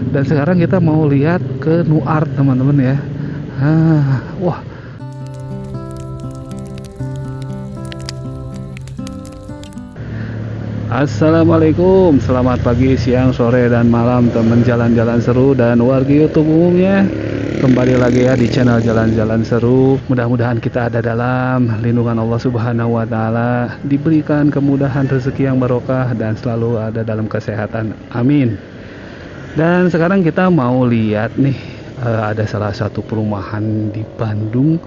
Dan sekarang kita mau lihat ke Nuart teman-teman ya. Wah. Assalamualaikum, selamat pagi, siang, sore, dan malam teman jalan-jalan seru dan warga YouTube umumnya. Kembali lagi ya di channel Jalan-Jalan Seru. Mudah-mudahan kita ada dalam lindungan Allah Subhanahu wa Ta'ala, diberikan kemudahan rezeki yang barokah dan selalu ada dalam kesehatan. Amin. Dan sekarang kita mau lihat nih, ada salah satu perumahan di Bandung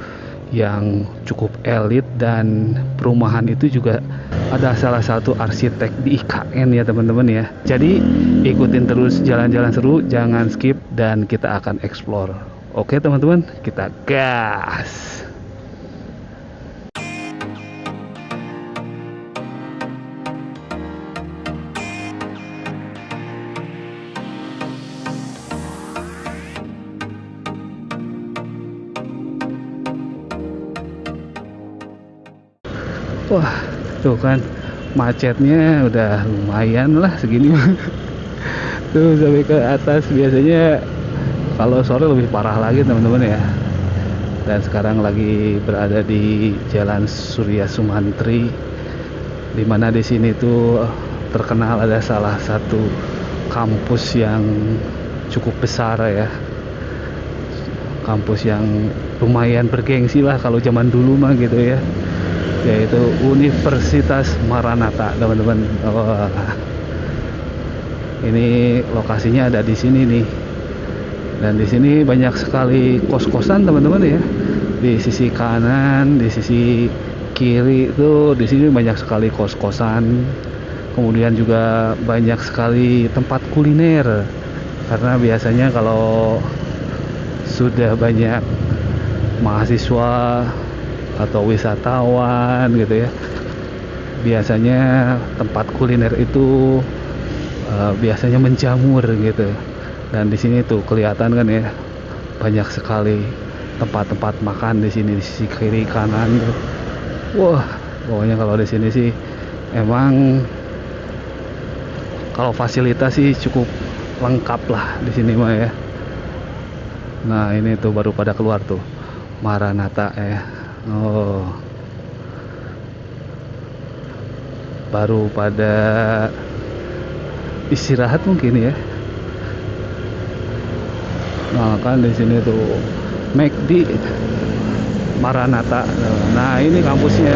yang cukup elit, dan perumahan itu juga ada salah satu arsitek di IKN ya teman-teman ya. Jadi ikutin terus Jalan-Jalan Seru, jangan skip, dan kita akan explore. Oke teman-teman, kita gas. Wah, tuh kan macetnya udah lumayan lah segini. Tuh sampai ke atas. Biasanya kalau sore lebih parah lagi teman-teman ya. Dan sekarang lagi berada di Jalan Surya Sumantri, dimana di sini tuh terkenal ada salah satu kampus yang cukup besar ya. Kampus yang lumayan bergengsi lah kalau zaman dulu mah gitu ya, yaitu Universitas Maranatha teman-teman. Ini lokasinya ada di sini nih, dan di sini banyak sekali kos-kosan teman-teman ya. Di sisi kanan, di sisi kiri itu di sini banyak sekali kos-kosan. Kemudian juga banyak sekali tempat kuliner, karena biasanya kalau sudah banyak mahasiswa atau wisatawan gitu ya, biasanya tempat kuliner itu biasanya menjamur gitu. Dan di sini tuh kelihatan kan ya, banyak sekali tempat-tempat makan di sini di sisi kiri kanan tuh. Wah, pokoknya kalau di sini sih emang kalau fasilitas sih cukup lengkap lah di sini mah ya. Nah ini tuh baru pada keluar tuh Maranatha ya. Oh, baru pada istirahat mungkin ya. Nah kan di sini tuh McD Maranatha. Nah ini kampusnya.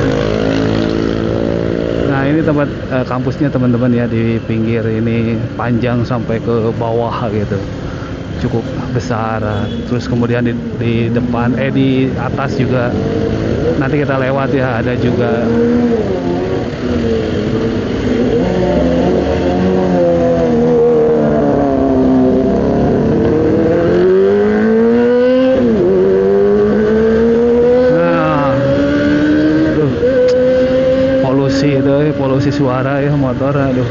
Nah ini tempat kampusnya teman-teman ya, di pinggir ini, panjang sampai ke bawah gitu, cukup besar. Terus kemudian di depan di atas juga nanti kita lewat ya, ada juga polusi suara ya motor, aduh.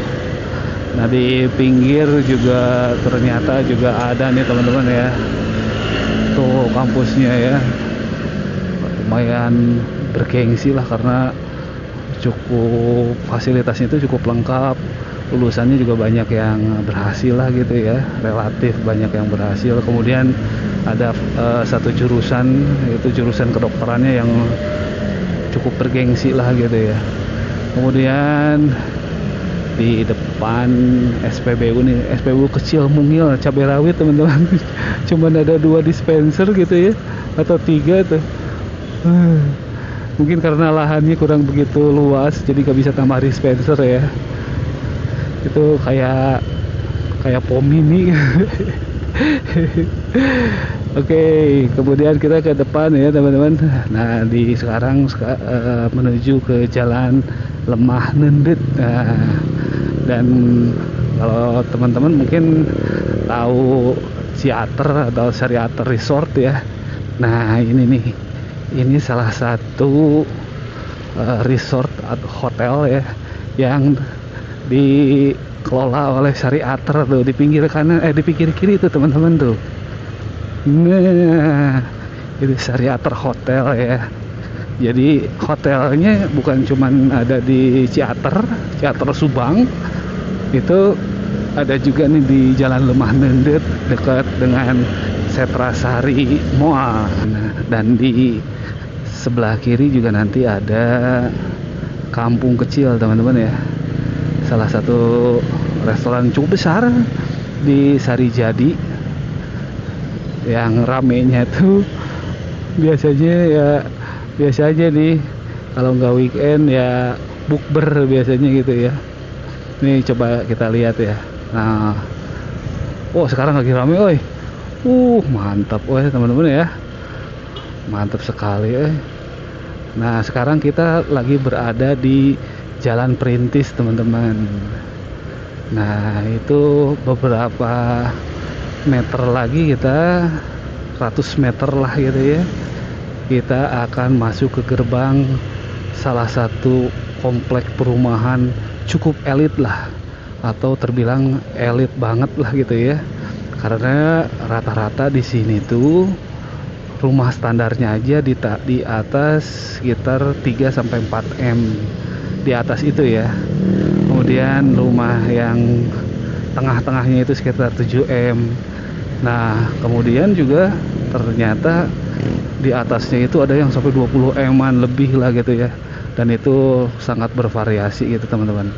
Nah di pinggir juga ternyata juga ada nih teman-teman ya, tuh kampusnya ya. Lumayan bergengsi lah karena cukup fasilitasnya itu cukup lengkap. Lulusannya juga banyak yang berhasil lah gitu ya, relatif banyak yang berhasil. Kemudian ada satu jurusan, yaitu jurusan kedokterannya yang cukup bergengsi lah gitu ya. Kemudian di depan SPBU nih, SPBU kecil mungil cabai rawit teman-teman. Cuman ada 2 dispenser gitu ya, atau 3 tuh. Mungkin karena lahannya kurang begitu luas, jadi gak bisa tambah dispenser ya. Itu kayak pom mini. Oke, kemudian kita ke depan ya teman-teman. Nah di sekarang menuju ke Jalan Lemah Nendet. Dan kalau teman-teman mungkin tahu Ciater atau Syariater Resort ya. Nah ini nih, ini salah satu resort atau hotel ya, yang dikelola oleh Syariater tuh, di pinggir kanan, di pinggir kiri itu teman-teman tuh. Nah itu Syariater Hotel ya. Jadi hotelnya bukan cuman ada di Ciater Subang, itu Ada juga nih di Jalan Lemah Nendet dekat dengan Setrasari Mall. Nah, dan di sebelah kiri juga nanti ada kampung kecil teman-teman ya. Salah satu restoran cukup besar di Sarijadi yang ramenya tuh biasanya ya biasa aja nih, kalau nggak weekend ya bukber biasanya gitu ya. Nih coba kita lihat ya. Nah, oh sekarang lagi rame, oi. Mantap, oi teman-teman ya. Mantap sekali, Nah, sekarang kita lagi berada di Jalan Perintis, teman-teman. Nah, itu beberapa meter lagi kita 100 meter lah gitu ya. Kita akan masuk ke gerbang salah satu komplek perumahan cukup elit lah, atau terbilang elit banget lah gitu ya. Karena rata-rata di sini tuh rumah standarnya aja di atas sekitar 3 sampai 4 M di atas itu ya. Kemudian rumah yang tengah-tengahnya itu sekitar 7 M. Nah, kemudian juga ternyata di atasnya itu ada yang sampai 20 M-an lebih lah gitu ya. Dan itu sangat bervariasi gitu teman-teman.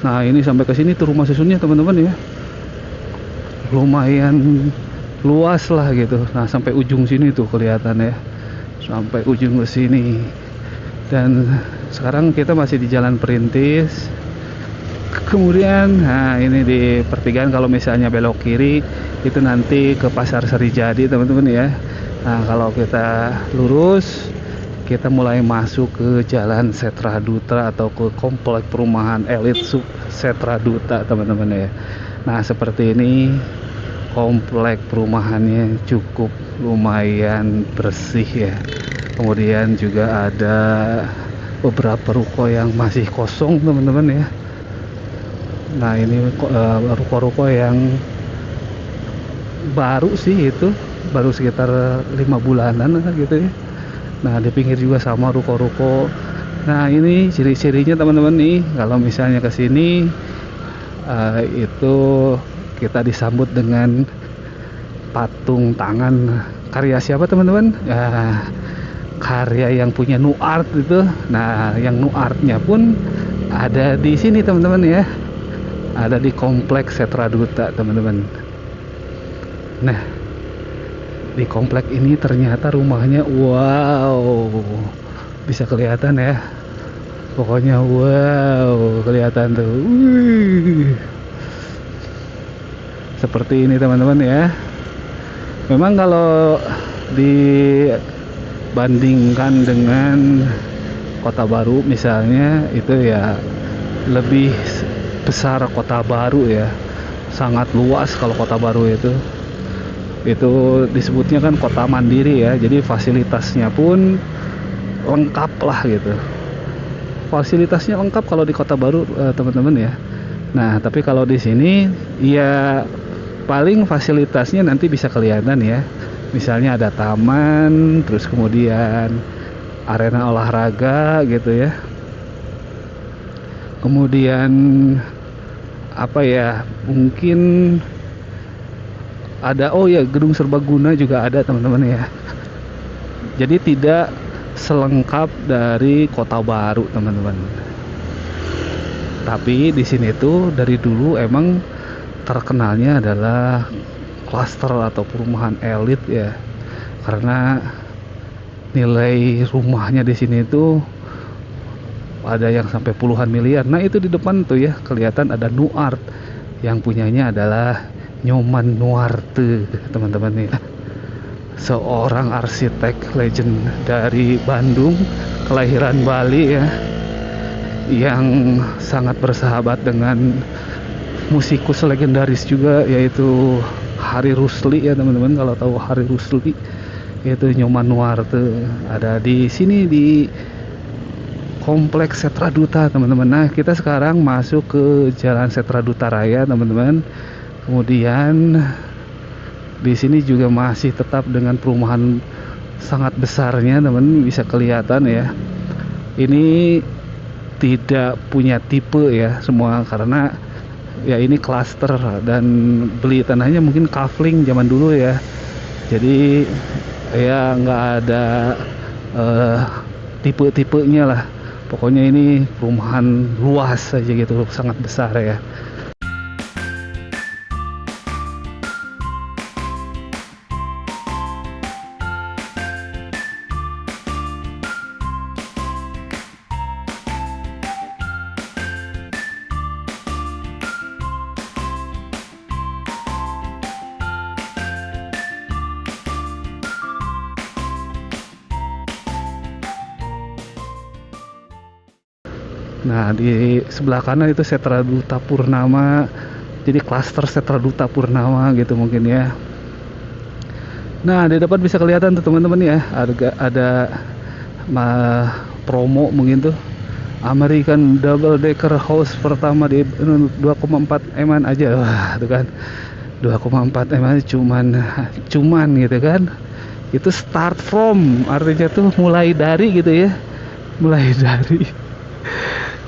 Nah, ini sampai ke sini tuh rumah susunnya teman-teman ya. Lumayan luas lah gitu. Nah, sampai ujung sini tuh kelihatan ya. Sampai ujung ke sini. Dan sekarang kita masih di Jalan Perintis. Kemudian, nah ini di pertigaan kalau misalnya belok kiri itu nanti ke Pasar Sarijadi teman-teman ya. Nah, kalau kita lurus kita mulai masuk ke Jalan Setra Duta atau ke komplek perumahan elit Setra Duta teman-teman ya. Nah, seperti ini komplek perumahannya cukup lumayan bersih ya. Kemudian juga ada beberapa ruko yang masih kosong teman-teman ya. Nah, ini ruko-ruko yang baru sih, itu baru sekitar 5 bulanan gitu ya. Nah, di pinggir juga sama ruko-ruko. Nah, ini ciri-cirinya teman-teman nih, kalau misalnya ke sini itu kita disambut dengan patung tangan karya siapa teman-teman? Karya yang punya Nuart itu. Nah, yang Nuartnya pun ada di sini teman-teman ya. Ada di kompleks Setra Duta teman-teman. Nah, di komplek ini ternyata rumahnya wow, bisa kelihatan ya. Pokoknya wow, kelihatan tuh. Seperti ini teman-teman ya. Memang kalau dibandingkan dengan Kota Baru misalnya, itu ya lebih besar Kota Baru ya. Sangat luas kalau Kota Baru itu disebutnya kan kota mandiri ya, jadi fasilitasnya pun lengkap lah gitu. Fasilitasnya lengkap kalau di Kota Baru teman-teman ya. Nah, tapi kalau di sini ya paling fasilitasnya nanti bisa kelihatan ya. Misalnya ada taman, terus kemudian arena olahraga gitu ya. Kemudian apa ya, mungkin ada, oh ya, gedung serbaguna juga ada teman-teman ya. Jadi tidak selengkap dari Kota Baru teman-teman. Tapi di sini tuh dari dulu emang terkenalnya adalah klaster atau perumahan elit ya. Karena nilai rumahnya di sini tuh ada yang sampai puluhan miliar. Nah itu di depan tuh ya kelihatan ada Nuart yang punyanya adalah Nyoman Nuarte teman-teman ya, seorang arsitek legend dari Bandung, kelahiran Bali ya, yang sangat bersahabat dengan musikus legendaris juga yaitu Hari Rusli ya teman-teman. Kalau tahu Hari Rusli yaitu Nyoman Nuarte, ada di sini di Kompleks Setra Duta teman-teman. Nah kita sekarang masuk ke Jalan Setra Duta Raya teman-teman. Kemudian di sini juga masih tetap dengan perumahan sangat besarnya teman-teman, bisa kelihatan ya. Ini tidak punya tipe ya semua, karena ya ini klaster dan beli tanahnya mungkin kafling zaman dulu ya. Jadi ya nggak ada tipe-tipenya lah. Pokoknya ini perumahan luas saja gitu, sangat besar ya. Nah di sebelah kanan itu Setra Duta Purnama, jadi klaster Setra Duta Purnama gitu mungkin ya. Nah di depan bisa kelihatan tuh teman-teman ya, ada promo mungkin tuh, American Double Decker House pertama di 2,4 eman aja. Wah tuh kan 2,4 eman cuman gitu kan. Itu start from, artinya tuh mulai dari gitu ya, mulai dari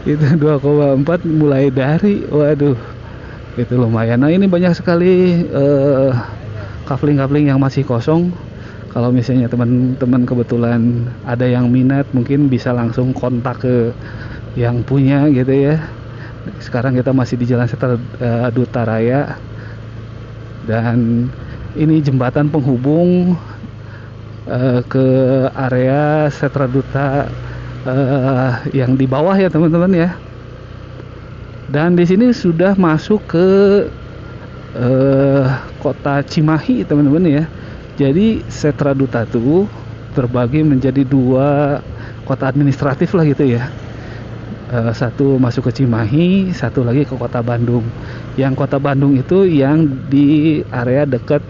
itu 2,4 mulai dari, waduh itu lumayan. Nah ini banyak sekali kafling-kafling yang masih kosong. Kalau misalnya teman-teman kebetulan ada yang minat, mungkin bisa langsung kontak ke yang punya gitu ya. Sekarang kita masih di Jalan Setra Duta Raya, dan ini jembatan penghubung ke area Setra Duta yang di bawah ya teman-teman ya. Dan di sini sudah masuk ke kota Cimahi teman-teman ya. Jadi Setra Duta itu terbagi menjadi dua kota administratif lah gitu ya. Satu masuk ke Cimahi, satu lagi ke kota Bandung. Yang kota Bandung itu yang di area dekat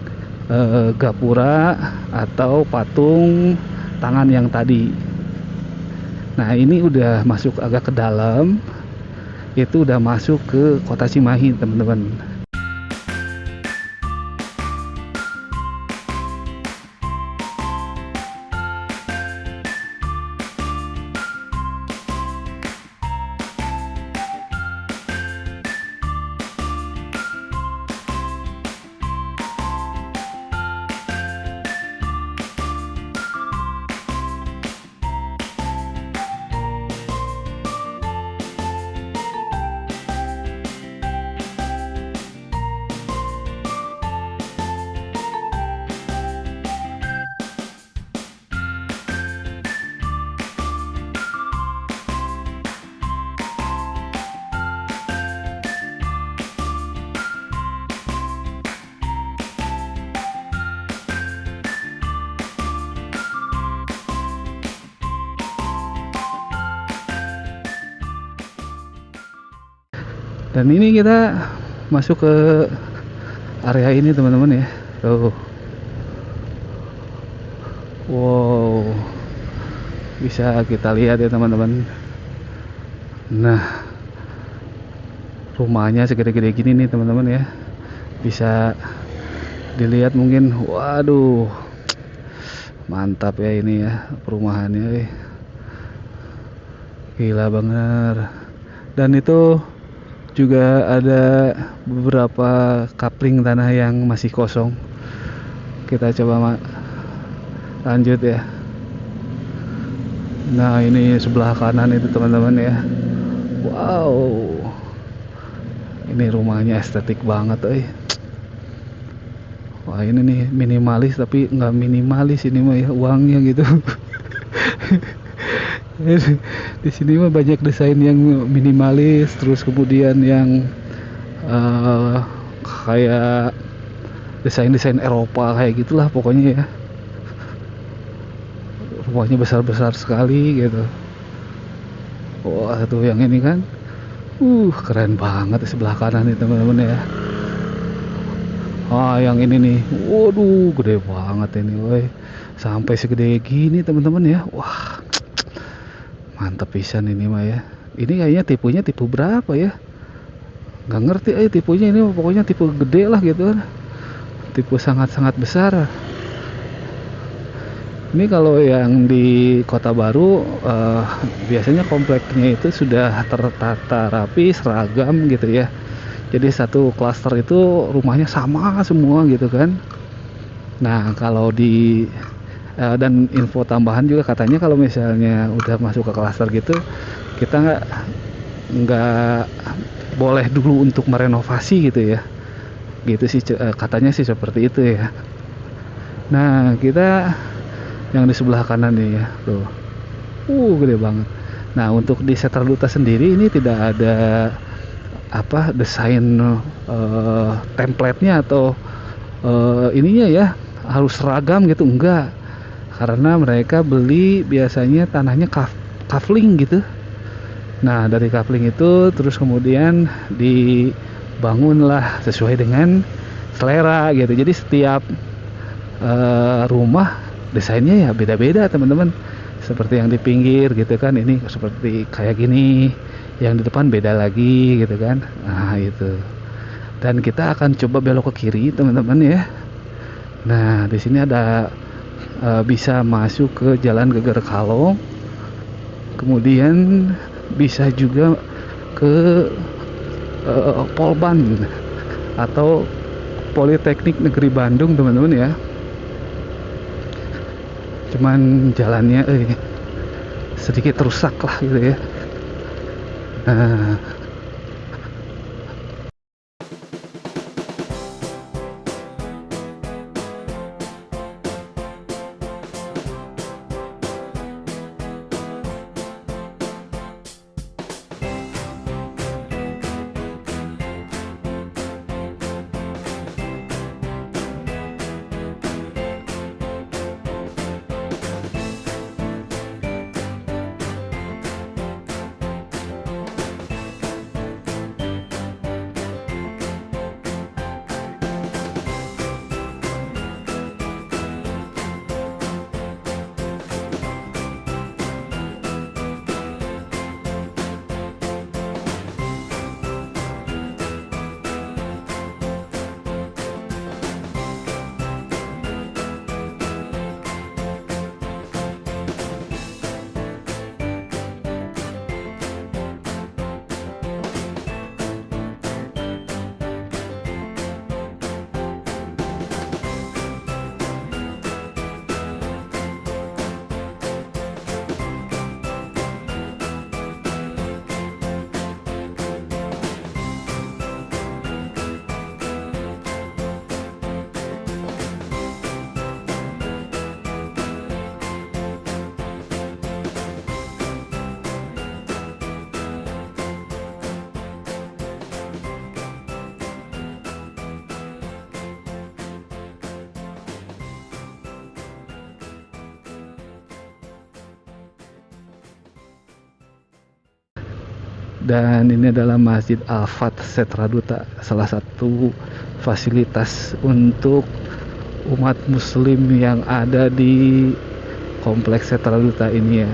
Gapura atau patung tangan yang tadi. Nah ini udah masuk agak ke dalam, itu udah masuk ke kota Cimahi teman-teman. Dan ini kita masuk ke area ini teman-teman ya. Tuh. Wow. Bisa kita lihat ya teman-teman. Nah, rumahnya segede-gede gini nih teman-teman ya. Bisa dilihat mungkin. Waduh. Mantap ya ini ya perumahannya. Gila banget. Dan itu juga ada beberapa kapling tanah yang masih kosong. Kita coba lanjut ya. Nah ini sebelah kanan itu teman-teman ya. Wow, ini rumahnya estetik banget. Wah ini nih minimalis, tapi nggak minimalis ini mah ya, uangnya gitu. Di sini mah banyak desain yang minimalis, terus kemudian yang eh, kayak desain-desain Eropa kayak gitulah pokoknya ya. Rumahnya besar-besar sekali gitu. Wah tuh yang ini kan, keren banget di sebelah kanan nih teman-teman ya. Ah yang ini nih, waduh gede banget ini, woi. Sampai segede gini teman-teman ya. Wah mantep pisan ini mah ya. Ini kayaknya tipenya tipe berapa ya? Nggak ngerti tipenya ini, pokoknya tipe gede lah gitu kan. Tipe sangat-sangat besar. Ini kalau yang di Kota Baru biasanya kompleknya itu sudah tertata rapi, seragam gitu ya. Jadi satu klaster itu rumahnya sama semua gitu kan. Nah kalau di dan info tambahan juga katanya kalau misalnya udah masuk ke klaster gitu, kita nggak boleh dulu untuk merenovasi gitu ya. Gitu sih katanya sih seperti itu ya. Nah kita yang di sebelah kanan nih ya tuh, gede banget. Nah untuk di Setraduta sendiri ini tidak ada apa desain template-nya atau ininya ya harus seragam gitu, enggak, karena mereka beli biasanya tanahnya kafling gitu. Nah dari kafling itu terus kemudian dibangunlah sesuai dengan selera gitu. Jadi setiap rumah desainnya ya beda-beda teman-teman, seperti yang di pinggir gitu kan, ini seperti kayak gini, yang di depan beda lagi gitu kan. Nah itu, dan kita akan coba belok ke kiri teman-teman ya. Nah di sini ada bisa masuk ke Jalan Geger Kalong, kemudian bisa juga ke Polban atau Politeknik Negeri Bandung teman-teman ya. Cuman jalannya sedikit rusak lah gitu ya. Nah, dan ini adalah Masjid Al-Fat Setraduta, salah satu fasilitas untuk umat muslim yang ada di kompleks Setraduta ini ya.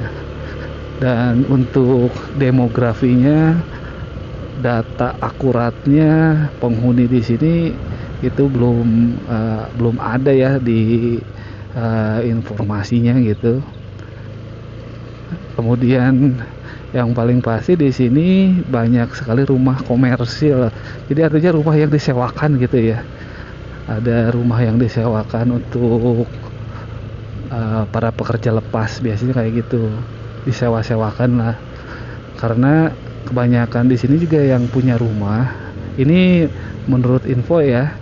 Dan untuk demografinya, data akuratnya penghuni di sini itu belum ada ya di informasinya gitu. Kemudian yang paling pasti di sini banyak sekali rumah komersil. Jadi artinya rumah yang disewakan gitu ya. Ada rumah yang disewakan untuk para pekerja lepas, biasanya kayak gitu. Disewa-sewakan lah. Karena kebanyakan di sini juga yang punya rumah. Ini menurut info ya.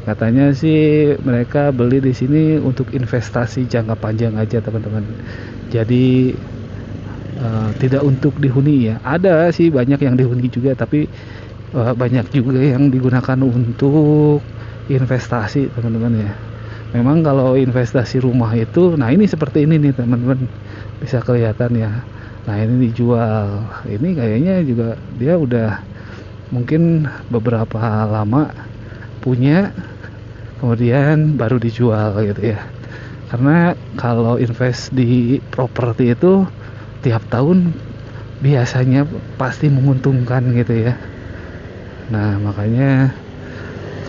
Katanya sih mereka beli di sini untuk investasi jangka panjang aja teman-teman. Jadi tidak untuk dihuni ya. Ada sih banyak yang dihuni juga, tapi banyak juga yang digunakan untuk investasi teman-teman ya. Memang kalau investasi rumah itu, nah ini seperti ini nih teman-teman, bisa kelihatan ya. Nah ini dijual, ini kayaknya juga dia udah mungkin beberapa lama punya, kemudian baru dijual gitu ya. Karena kalau invest di properti itu tiap tahun biasanya pasti menguntungkan gitu ya. Nah makanya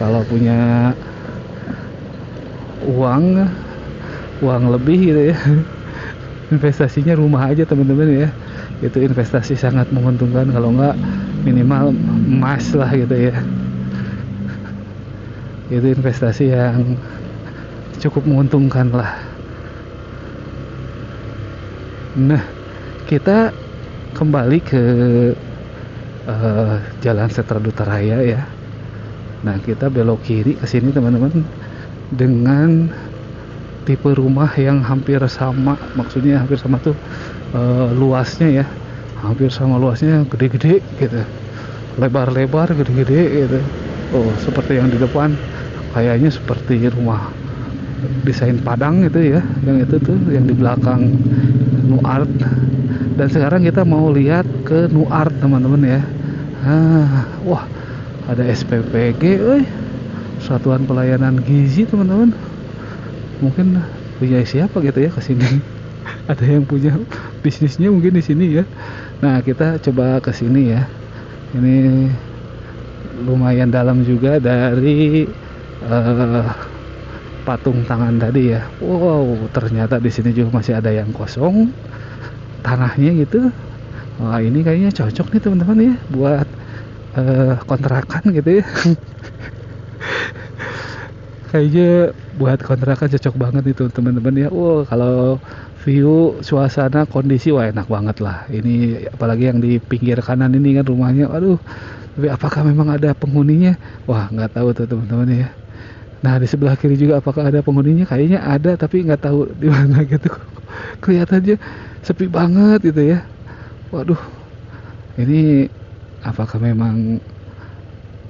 kalau punya uang lebih gitu ya, investasinya rumah aja teman-teman ya. Itu investasi sangat menguntungkan, kalau enggak minimal emas lah gitu ya. Itu investasi yang cukup menguntungkan lah. Nah kita kembali ke Jalan Setraduta Raya ya. Nah kita belok kiri ke sini teman-teman, dengan tipe rumah yang hampir sama, maksudnya hampir sama tuh luasnya ya, hampir sama luasnya, gede-gede gitu, lebar-lebar, gede-gede gitu. Oh seperti yang di depan, kayaknya seperti rumah desain Padang gitu ya, yang itu tuh yang di belakang Nuart. Dan sekarang kita mau lihat ke Nuart teman-teman ya. Wah ada SPPG, Satuan Pelayanan Gizi teman-teman. Mungkin punya siapa gitu ya ke sini. Ada yang punya bisnisnya mungkin di sini ya. Nah kita coba ke sini ya. Ini lumayan dalam juga dari patung tangan tadi ya. Wow, ternyata di sini juga masih ada yang kosong tanahnya gitu. Wah ini kayaknya cocok nih teman-teman ya buat kontrakan gitu ya. Kayaknya buat kontrakan cocok banget itu teman-teman ya. Wow kalau view, suasana, kondisi, wah enak banget lah. Ini apalagi yang di pinggir kanan ini kan rumahnya. Aduh, tapi apakah memang ada penghuninya? Wah nggak tahu tuh teman-teman ya. Nah di sebelah kiri juga apakah ada penghuninya? Kayaknya ada tapi nggak tahu di mana gitu. Kelihatannya sepi banget gitu ya. Waduh, ini apakah memang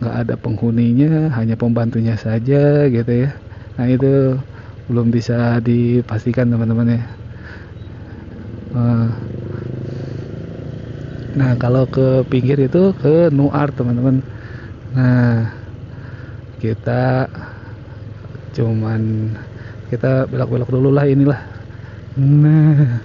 nggak ada penghuninya, hanya pembantunya saja gitu ya. Nah itu belum bisa dipastikan teman-teman ya. Nah kalau ke pinggir itu ke Nuart teman-teman. Nah kita belok-belok dulu lah inilah. Nah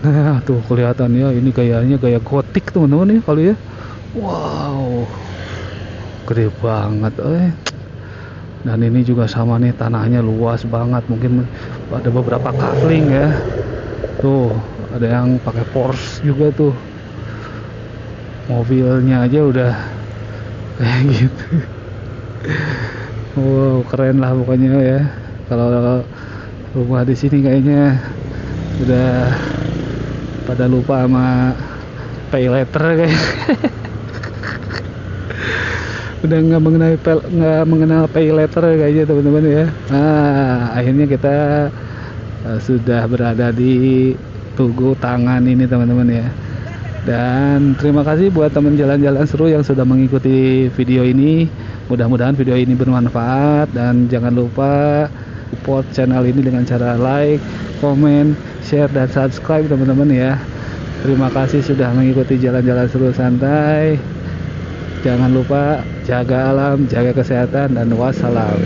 Nah tuh kelihatannya ini kayaknya gaya gotik teman-teman ya kalau ya. Wow gede banget dan ini juga sama nih, tanahnya luas banget, mungkin ada beberapa kafling ya. Tuh ada yang pakai Porsche juga tuh, mobilnya aja udah kayak gitu. Wow keren lah pokoknya ya. Kalau rumah di sini kayaknya udah pada lupa sama pay letter kayak. Udah nggak mengenal pay letter kayaknya teman-teman ya. Nah akhirnya kita sudah berada di Tugu Tangan ini teman-teman ya. Dan terima kasih buat teman jalan-jalan seru yang sudah mengikuti video ini. Mudah-mudahan video ini bermanfaat, dan jangan lupa support channel ini dengan cara like, komen, share, dan subscribe teman-teman ya. Terima kasih sudah mengikuti jalan-jalan seru santai. Jangan lupa jaga alam, jaga kesehatan, dan wassalam.